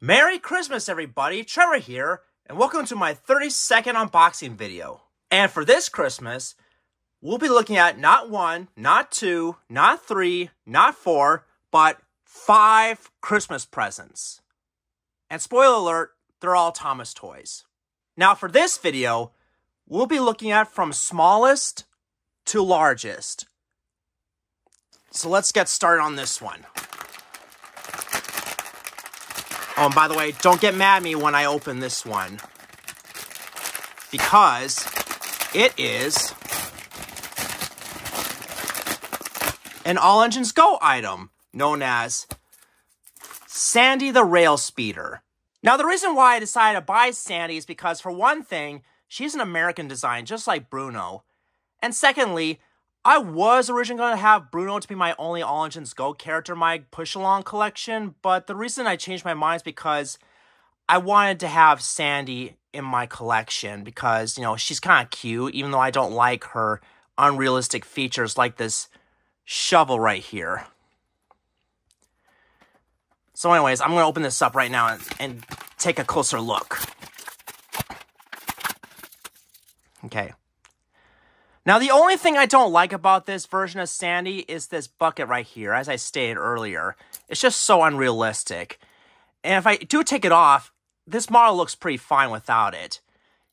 Merry Christmas, everybody! Trevor here, and welcome to my 30-second unboxing video. And for this Christmas, we'll be looking at not one, not two, not three, not four, but 5 Christmas presents. And spoiler alert, they're all Thomas toys. Now for this video, we'll be looking at from smallest to largest. So let's get started on this one. Oh, and by the way, don't get mad at me when I open this one, because it is an All Engines Go item known as Sandy the Rail Speeder. Now, the reason why I decided to buy Sandy is because, for one thing, she's an American design, just like Bruno. And secondly, I was originally going to have Bruno to be my only All Engines Go character in my push-along collection, but the reason I changed my mind is because I wanted to have Sandy in my collection because, you know, she's kind of cute, even though I don't like her unrealistic features like this shovel right here. So anyways, I'm going to open this up right now and take a closer look. Okay. Now, the only thing I don't like about this version of Sandy is this bucket right here, as I stated earlier. It's just so unrealistic. And if I do take it off, this model looks pretty fine without it,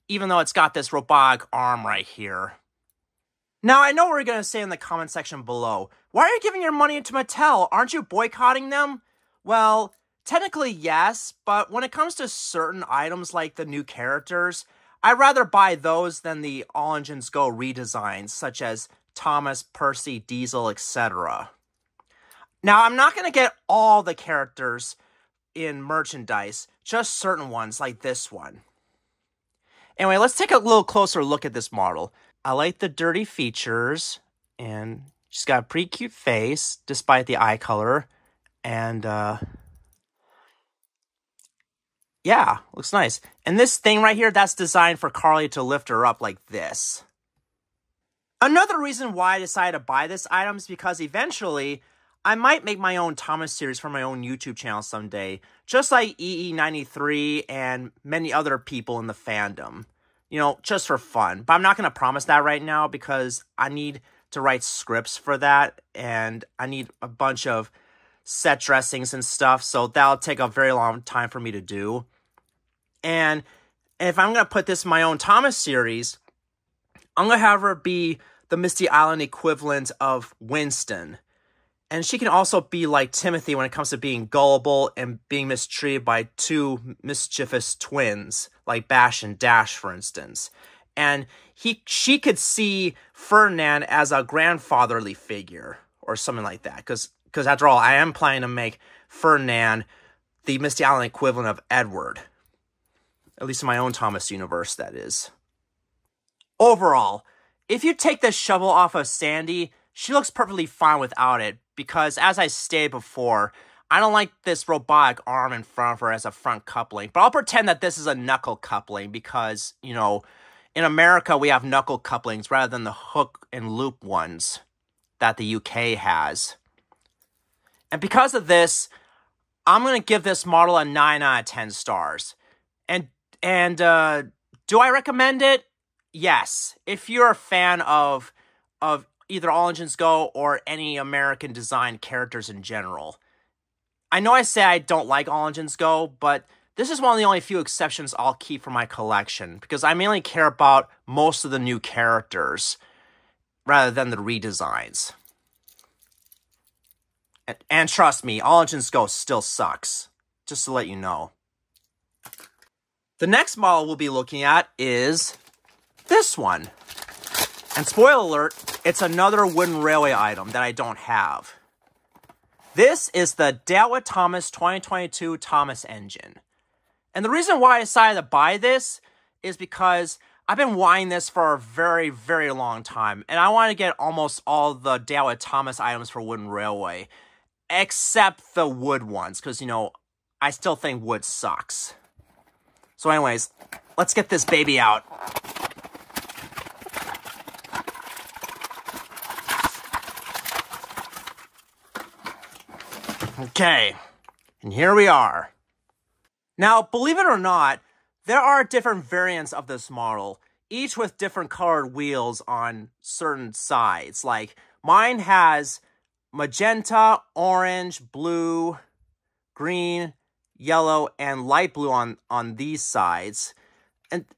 even though it's got this robotic arm right here. Now, I know what you're going to say in the comment section below. Why are you giving your money to Mattel? Aren't you boycotting them? Well, technically yes, but when it comes to certain items like the new characters, I'd rather buy those than the All Engines Go redesigns, such as Thomas, Percy, Diesel, etc. Now, I'm not going to get all the characters in merchandise, just certain ones like this one. Anyway, let's take a little closer look at this model. I like the dirty features, and she's got a pretty cute face, despite the eye color, and yeah, looks nice. And this thing right here, that's designed for Carly to lift her up like this. Another reason why I decided to buy this item is because eventually I might make my own Thomas series for my own YouTube channel someday, just like EE93 and many other people in the fandom. You know, just for fun. But I'm not going to promise that right now because I need to write scripts for that, and I need a bunch of set dressings and stuff, so that'll take a very long time for me to do. And if I'm going to put this in my own Thomas series, I'm going to have her be the Misty Island equivalent of Winston. And she can also be like Timothy when it comes to being gullible and being mistreated by 2 mischievous twins, like Bash and Dash, for instance. And she could see Ferdinand as a grandfatherly figure, or something like that, because after all, I am planning to make Ferdinand the Misty Island equivalent of Edward. At least in my own Thomas universe, that is. Overall, if you take this shovel off of Sandy, she looks perfectly fine without it, because as I stated before, I don't like this robotic arm in front of her as a front coupling. But I'll pretend that this is a knuckle coupling because, you know, in America we have knuckle couplings rather than the hook and loop ones that the UK has. And because of this, I'm going to give this model a 9 out of 10 stars. And do I recommend it? Yes. If you're a fan of either All Engines Go or any American design characters in general. I know I say I don't like All Engines Go, but this is one of the only few exceptions I'll keep for my collection, because I mainly care about most of the new characters rather than the redesigns. And trust me, All Engines Go still sucks, just to let you know. The next model we'll be looking at is this one. And spoiler alert, it's another wooden railway item that I don't have. This is the Dowat Thomas 2022 Thomas engine. And the reason why I decided to buy this is because I've been wanting this for a very, very long time. And I want to get almost all the Dowat Thomas items for wooden railway, except the wood ones, because, you know, I still think wood sucks. So anyways, let's get this baby out. Okay, and here we are. Now, believe it or not, there are different variants of this model, each with different colored wheels on certain sides. Like, mine has magenta, orange, blue, green, yellow, and light blue on these sides.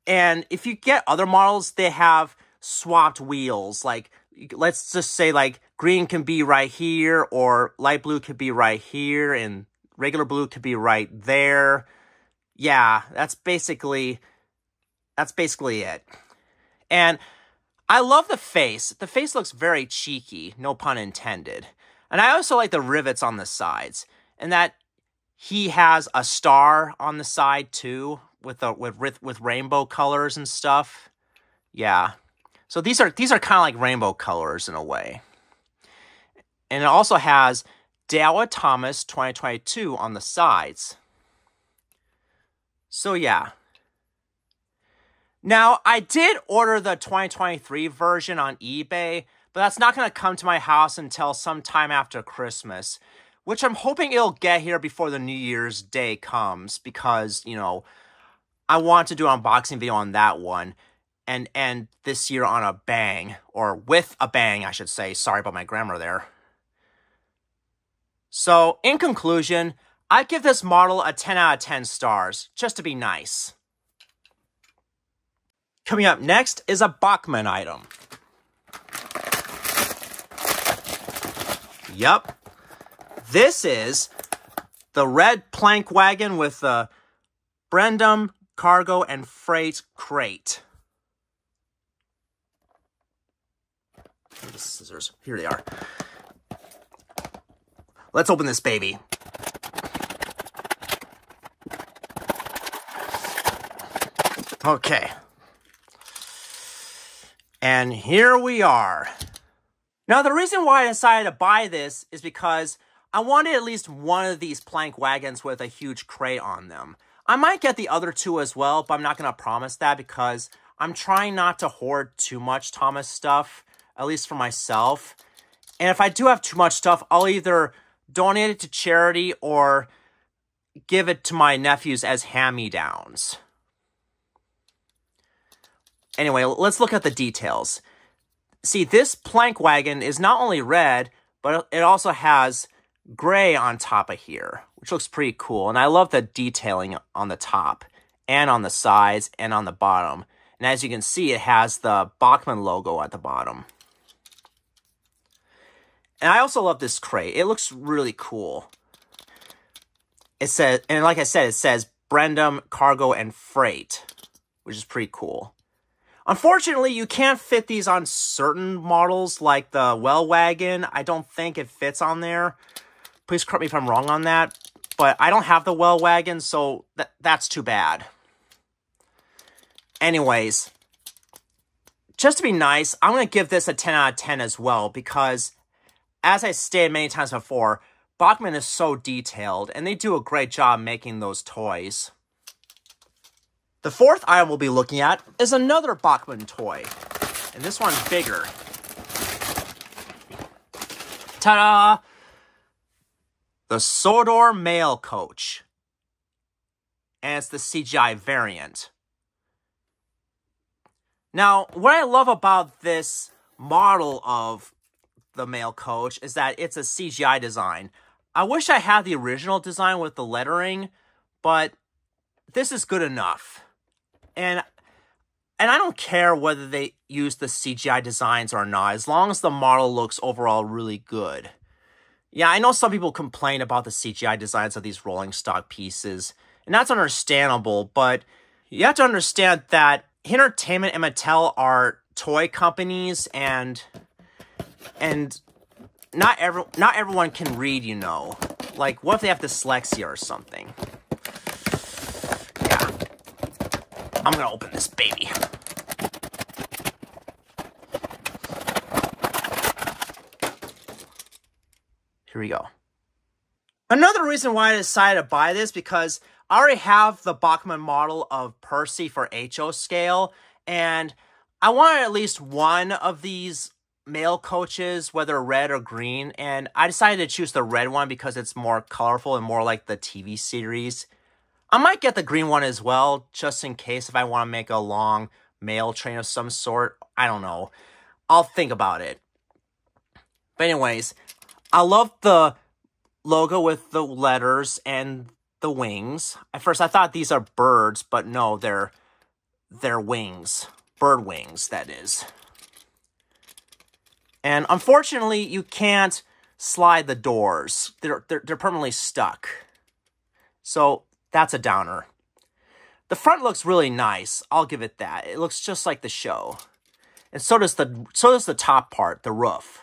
And if you get other models, they have swapped wheels. Like, let's just say, like, green can be right here, or light blue could be right here, and regular blue could be right there. Yeah, that's basically it. And I love the face. The face looks very cheeky, no pun intended. And I also like the rivets on the sides, and that he has a star on the side too, with rainbow colors and stuff. Yeah. So these are kind of like rainbow colors in a way. And it also has Dowat Thomas 2022 on the sides. So yeah. Now, I did order the 2023 version on eBay, but that's not going to come to my house until sometime after Christmas, which I'm hoping it'll get here before the New Year's Day comes, because, you know, I want to do an unboxing video on that one and end this year on a bang, or with a bang, I should say. Sorry about my grammar there. So, in conclusion, I give this model a 10 out of 10 stars, just to be nice. Coming up next is a Bachmann item. Yup. This is the red Plank Wagon with the Brendam cargo and freight crate. The scissors. Here they are. Let's open this baby. Okay. And here we are. Now, the reason why I decided to buy this is because I wanted at least one of these Plank Wagons with a huge crate on them. I might get the other two as well, but I'm not going to promise that because I'm trying not to hoard too much Thomas stuff, at least for myself. And if I do have too much stuff, I'll either donate it to charity or give it to my nephews as hand-me-downs. Anyway, let's look at the details. See, this Plank Wagon is not only red, but it also has gray on top of here, which looks pretty cool. And I love the detailing on the top and on the sides and on the bottom. And as you can see, it has the Bachmann logo at the bottom. And I also love this crate. It looks really cool. It says, and like I said, it says Brendam Cargo and Freight, which is pretty cool. Unfortunately, you can't fit these on certain models, like the Well Wagon. I don't think it fits on there. Please correct me if I'm wrong on that. But I don't have the Well Wagon, so that's too bad. Anyways, just to be nice, I'm going to give this a 10 out of 10 as well, because, as I stated many times before, Bachmann is so detailed, and they do a great job making those toys. The fourth item we'll be looking at is another Bachmann toy, and this one's bigger. Ta-da! The Sodor Mail Coach, and it's the CGI variant. Now, what I love about this model of the Mail Coach is that it's a CGI design. I wish I had the original design with the lettering, but this is good enough. And I don't care whether they use the CGI designs or not, as long as the model looks overall really good. Yeah, I know some people complain about the CGI designs of these rolling stock pieces, and that's understandable, but you have to understand that Entertainment and Mattel are toy companies, and not everyone can read, you know. Like, what if they have dyslexia or something? Yeah. I'm gonna open this baby. Here we go. Another reason why I decided to buy this, because I already have the Bachmann model of Percy for HO scale, and I wanted at least one of these mail coaches, whether red or green, and I decided to choose the red one because it's more colorful and more like the TV series. I might get the green one as well, just in case if I want to make a long mail train of some sort. I don't know. I'll think about it. But anyways, I love the logo with the letters and the wings. At first I thought these are birds, but no, they're wings. Bird wings, that is. And unfortunately, you can't slide the doors. They're permanently stuck. So that's a downer. The front looks really nice. I'll give it that. It looks just like the show. And so does the top part, the roof.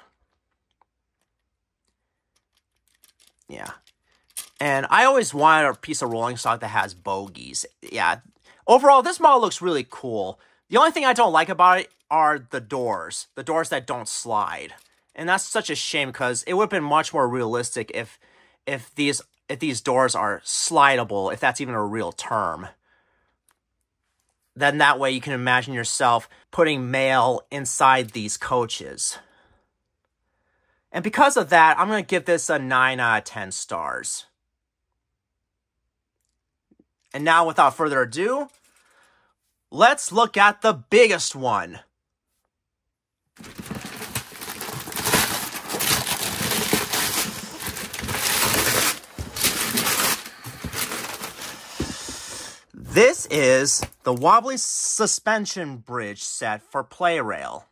Yeah. And I always wanted a piece of rolling stock that has bogies. Yeah. Overall, this model looks really cool. The only thing I don't like about it are the doors that don't slide. And that's such a shame because it would have been much more realistic if these doors are slidable, if that's even a real term. Then that way you can imagine yourself putting mail inside these coaches. And because of that, I'm going to give this a 9 out of 10 stars. And now, without further ado, let's look at the biggest one. This is the Wobbly suspension bridge set for Playrail.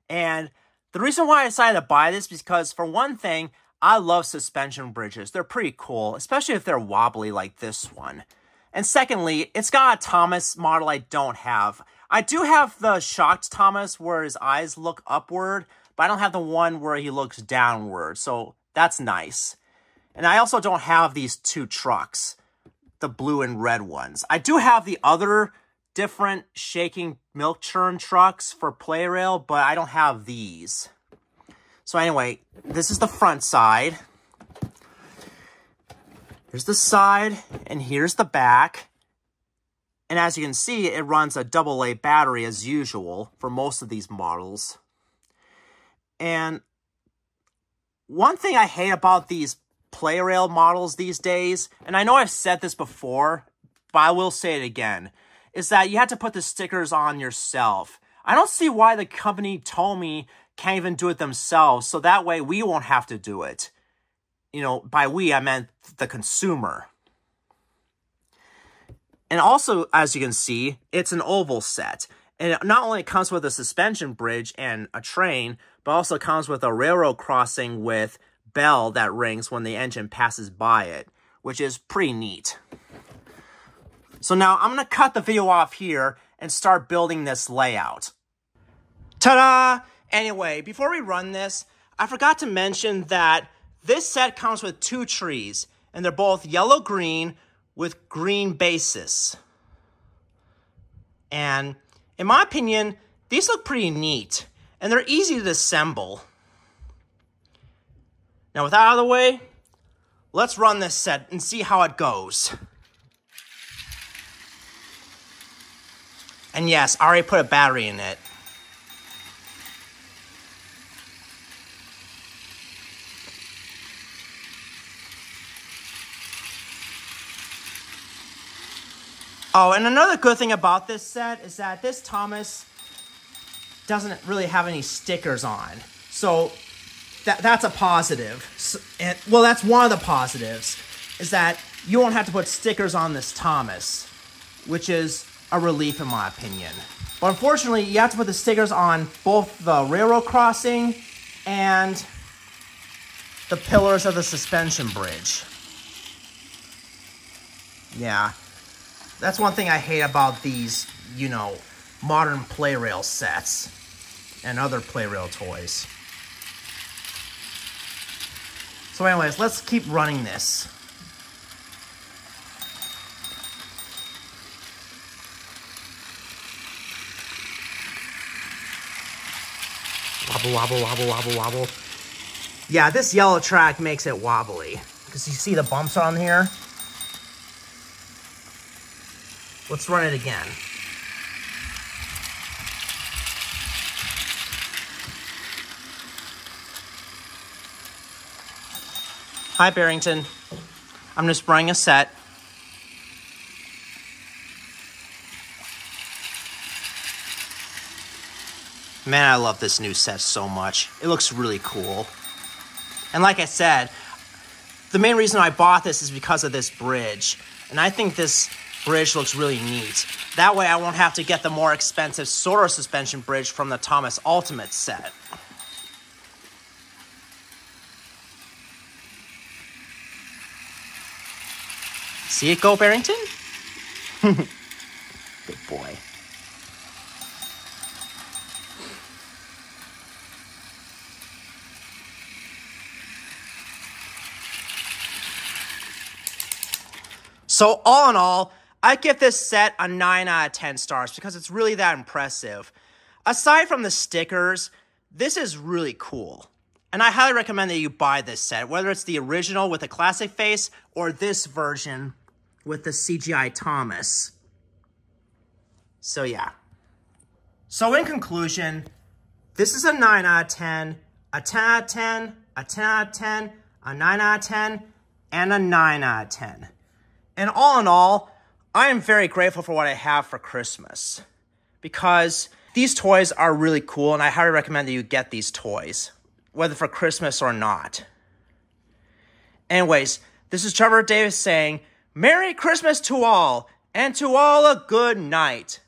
And the reason why I decided to buy this is because, for one thing, I love suspension bridges. They're pretty cool, especially if they're wobbly like this one. And secondly, it's got a Thomas model I don't have. I do have the shocked Thomas where his eyes look upward, but I don't have the one where he looks downward, so that's nice. And I also don't have these two trucks, the blue and red ones. I do have the other different shaking milk churn trucks for Playrail, but I don't have these. So anyway, this is the front side. Here's the side, and here's the back. And as you can see, it runs a AA battery as usual for most of these models. And one thing I hate about these Playrail models these days, and I know I've said this before, but I will say it again, is that you have to put the stickers on yourself. I don't see why the company Tomy can't even do it themselves, so that way we won't have to do it. You know, by we, I meant the consumer. And also, as you can see, it's an oval set. And it not only comes with a suspension bridge and a train, but also comes with a railroad crossing with bell that rings when the engine passes by it, which is pretty neat. So now I'm going to cut the video off here and start building this layout. Ta-da! Anyway, before we run this, I forgot to mention that this set comes with two trees, and they're both yellow-green with green bases. And in my opinion, these look pretty neat, and they're easy to assemble. Now, with that out of the way, let's run this set and see how it goes. And yes, I already put a battery in it. Oh, and another good thing about this set is that this Thomas doesn't really have any stickers on. So that's a positive. So, well, that's one of the positives, is that you won't have to put stickers on this Thomas, which is a relief in my opinion. But unfortunately, you have to put the stickers on both the railroad crossing and the pillars of the suspension bridge. Yeah. That's one thing I hate about these, you know, modern Playrail sets and other Playrail toys. So anyways, let's keep running this. Wobble, wobble, wobble, wobble, wobble. Yeah, this yellow track makes it wobbly, because you see the bumps on here. Let's run it again. Hi, Barrington. I'm just running a set. Man, I love this new set so much. It looks really cool. And like I said, the main reason I bought this is because of this bridge. And I think this bridge looks really neat. That way I won't have to get the more expensive solar suspension bridge from the Thomas Ultimate set. See it go, Barrington? Good boy. So all in all, I give this set a 9 out of 10 stars because it's really that impressive. Aside from the stickers, this is really cool. And I highly recommend that you buy this set, whether it's the original with the classic face or this version with the CGI Thomas. So yeah. So in conclusion, this is a 9 out of 10, a 10 out of 10, a 10 out of 10, a 9 out of 10, and a 9 out of 10. And all in all, I am very grateful for what I have for Christmas because these toys are really cool and I highly recommend that you get these toys, whether for Christmas or not. Anyways, this is Trevor Davis saying, Merry Christmas to all, and to all a good night.